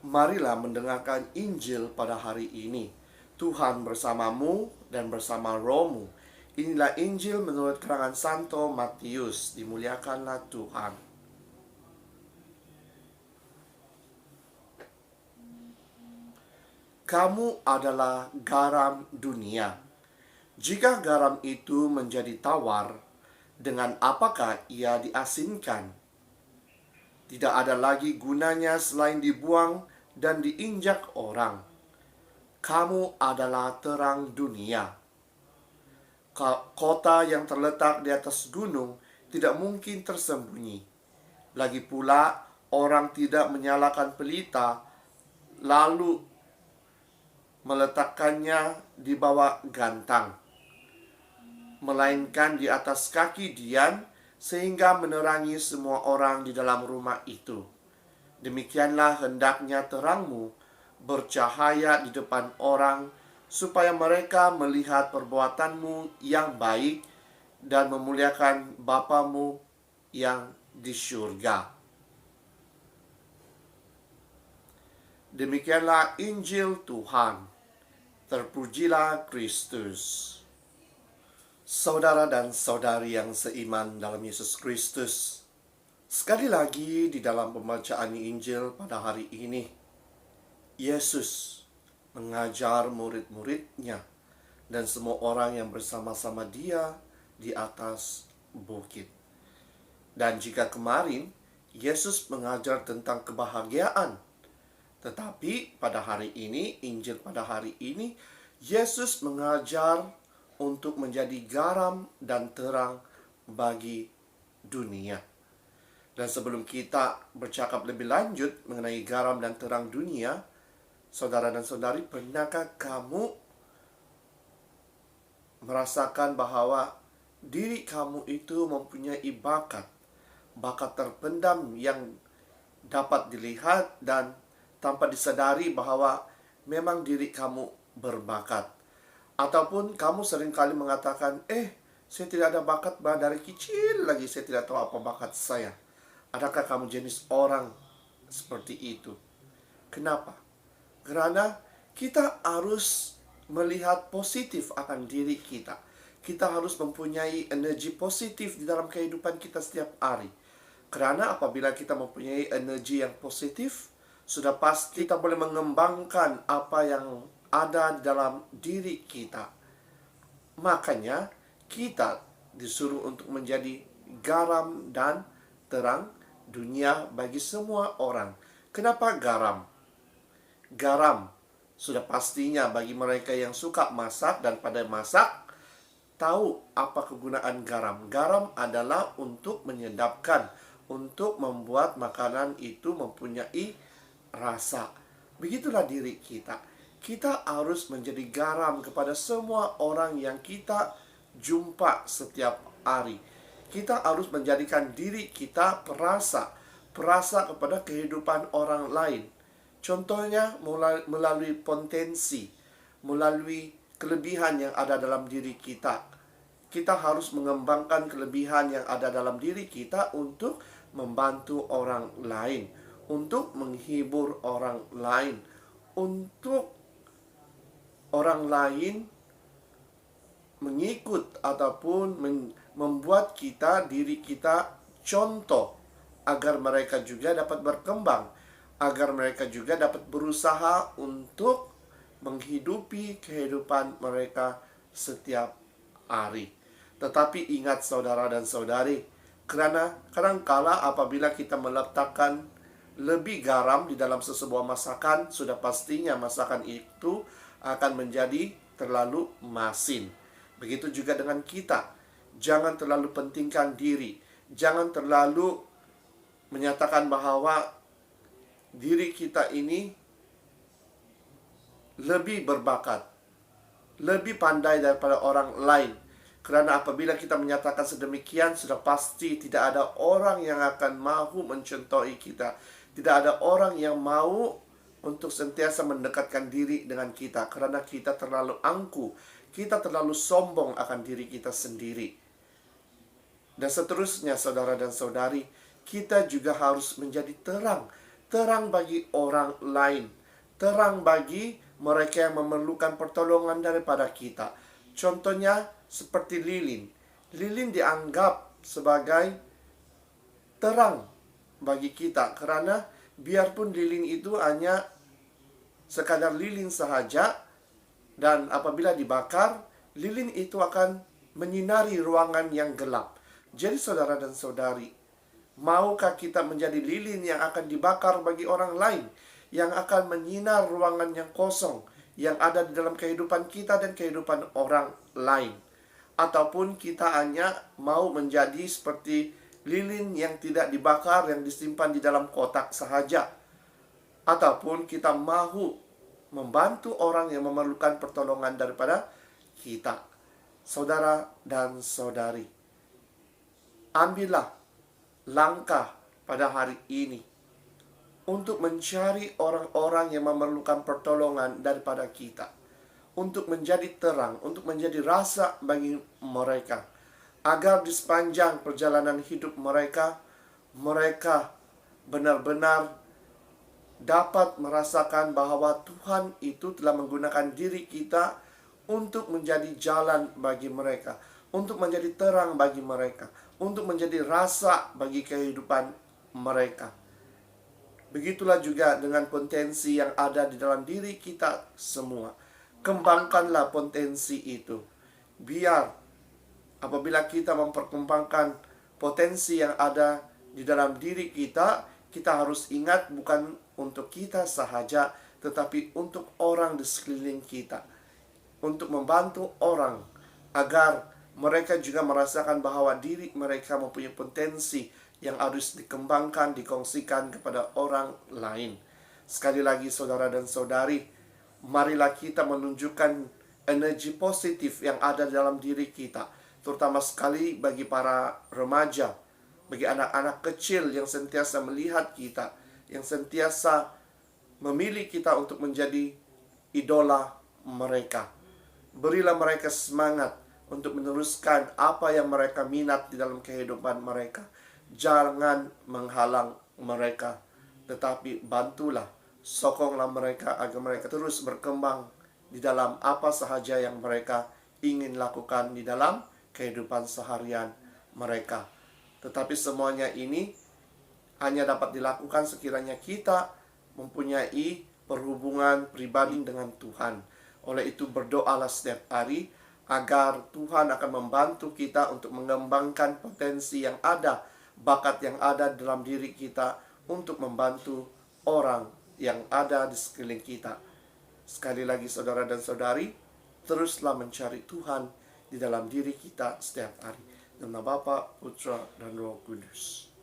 Marilah mendengarkan Injil pada hari ini. Tuhan bersamamu dan bersama rohmu. Inilah Injil menurut karangan Santo Matius. Dimuliakanlah Tuhan. Kamu adalah garam dunia. Jika garam itu menjadi tawar, dengan apakah ia diasinkan? Tidak ada lagi gunanya selain dibuang dan diinjak orang. Kamu adalah terang dunia. Kota yang terletak di atas gunung tidak mungkin tersembunyi. Lagi pula, orang tidak menyalakan pelita lalu meletakkannya di bawah gantang, melainkan di atas kaki dian, sehingga menerangi semua orang di dalam rumah itu. Demikianlah hendaknya terangmu bercahaya di depan orang, supaya mereka melihat perbuatanmu yang baik dan memuliakan Bapamu yang di surga. Demikianlah Injil Tuhan. Terpujilah Kristus. Saudara dan saudari yang seiman dalam Yesus Kristus, sekali lagi di dalam pembacaan Injil pada hari ini, Yesus mengajar murid-muridnya dan semua orang yang bersama-sama dia di atas bukit. Dan jika kemarin Yesus mengajar tentang kebahagiaan, tetapi pada hari ini, Injil pada hari ini, Yesus mengajar untuk menjadi garam dan terang bagi dunia. Dan sebelum kita bercakap lebih lanjut mengenai garam dan terang dunia, saudara dan saudari, pernahkah kamu merasakan bahwa diri kamu itu mempunyai bakat terpendam yang dapat dilihat dan tanpa disadari bahwa memang diri kamu berbakat? Ataupun kamu seringkali mengatakan, saya tidak ada bakat, dari kecil lagi saya tidak tahu apa bakat saya. Adakah kamu jenis orang seperti itu? Kenapa? Karena kita harus melihat positif akan diri kita. Kita harus mempunyai energi positif di dalam kehidupan kita setiap hari. Karena apabila kita mempunyai energi yang positif, sudah pasti kita boleh mengembangkan apa yang ada di dalam diri kita. Makanya kita disuruh untuk menjadi garam dan terang dunia bagi semua orang. Kenapa garam? Garam sudah pastinya bagi mereka yang suka masak dan pada masak tahu apa kegunaan garam. Garam adalah untuk menyedapkan, untuk membuat makanan itu mempunyai rasa. Begitulah diri kita. Kita harus menjadi garam kepada semua orang yang kita jumpa setiap hari. Kita harus menjadikan diri kita perasa kepada kehidupan orang lain. Contohnya melalui potensi, melalui kelebihan yang ada dalam diri kita. Kita harus mengembangkan kelebihan yang ada dalam diri kita untuk membantu orang lain, untuk menghibur orang lain, untuk orang lain mengikut ataupun membuat diri kita contoh, agar mereka juga dapat berkembang, agar mereka juga dapat berusaha untuk menghidupi kehidupan mereka setiap hari. Tetapi ingat saudara dan saudari, karena kadangkala apabila kita meletakkan lebih garam di dalam sesebuah masakan, sudah pastinya masakan itu akan menjadi terlalu masin. Begitu juga dengan kita. Jangan terlalu pentingkan diri. Jangan terlalu menyatakan bahwa diri kita ini lebih berbakat, lebih pandai daripada orang lain. Karena apabila kita menyatakan sedemikian, sudah pasti tidak ada orang yang akan mahu mencontohi kita. Tidak ada orang yang mau untuk sentiasa mendekatkan diri dengan kita, karena kita terlalu angkuh, kita terlalu sombong akan diri kita sendiri. Dan seterusnya, saudara dan saudari, kita juga harus menjadi terang terang bagi orang lain, terang bagi mereka yang memerlukan pertolongan daripada kita. Contohnya seperti lilin. Lilin dianggap sebagai terang bagi kita, karena biarpun lilin itu hanya sekadar lilin sahaja, dan apabila dibakar, lilin itu akan menyinari ruangan yang gelap. Jadi saudara dan saudari, maukah kita menjadi lilin yang akan dibakar bagi orang lain, yang akan menyinar ruangan yang kosong yang ada di dalam kehidupan kita dan kehidupan orang lain? Ataupun kita hanya mau menjadi seperti lilin yang tidak dibakar, yang disimpan di dalam kotak sahaja? Ataupun kita mau membantu orang yang memerlukan pertolongan daripada kita? Saudara dan saudari, ambillah langkah pada hari ini untuk mencari orang-orang yang memerlukan pertolongan daripada kita, untuk menjadi terang, untuk menjadi rasa bagi mereka, agar di sepanjang perjalanan hidup mereka, mereka benar-benar dapat merasakan bahwa Tuhan itu telah menggunakan diri kita untuk menjadi jalan bagi mereka, untuk menjadi terang bagi mereka, untuk menjadi rasa bagi kehidupan mereka. Begitulah juga dengan potensi yang ada di dalam diri kita semua. Kembangkanlah potensi itu. Biar apabila kita memperkembangkan potensi yang ada di dalam diri kita, kita harus ingat bukan untuk kita sahaja, tetapi untuk orang di sekeliling kita, untuk membantu orang agar mereka juga merasakan bahwa diri mereka mempunyai potensi yang harus dikembangkan, dikongsikan kepada orang lain. Sekali lagi saudara dan saudari, marilah kita menunjukkan energi positif yang ada dalam diri kita, terutama sekali bagi para remaja, bagi anak-anak kecil yang sentiasa melihat kita, yang sentiasa memilih kita untuk menjadi idola mereka. Berilah mereka semangat untuk meneruskan apa yang mereka minat di dalam kehidupan mereka. Jangan menghalang mereka, tetapi bantulah, sokonglah mereka agar mereka terus berkembang di dalam apa sahaja yang mereka ingin lakukan di dalam kehidupan seharian mereka. Tetapi semuanya ini hanya dapat dilakukan sekiranya kita mempunyai perhubungan pribadi dengan Tuhan. Oleh itu berdoalah setiap hari agar Tuhan akan membantu kita untuk mengembangkan potensi yang ada, bakat yang ada dalam diri kita untuk membantu orang yang ada di sekeliling kita. Sekali lagi saudara dan saudari, teruslah mencari Tuhan di dalam diri kita setiap hari. Dalam nama Bapa, Putra, dan Roh Kudus.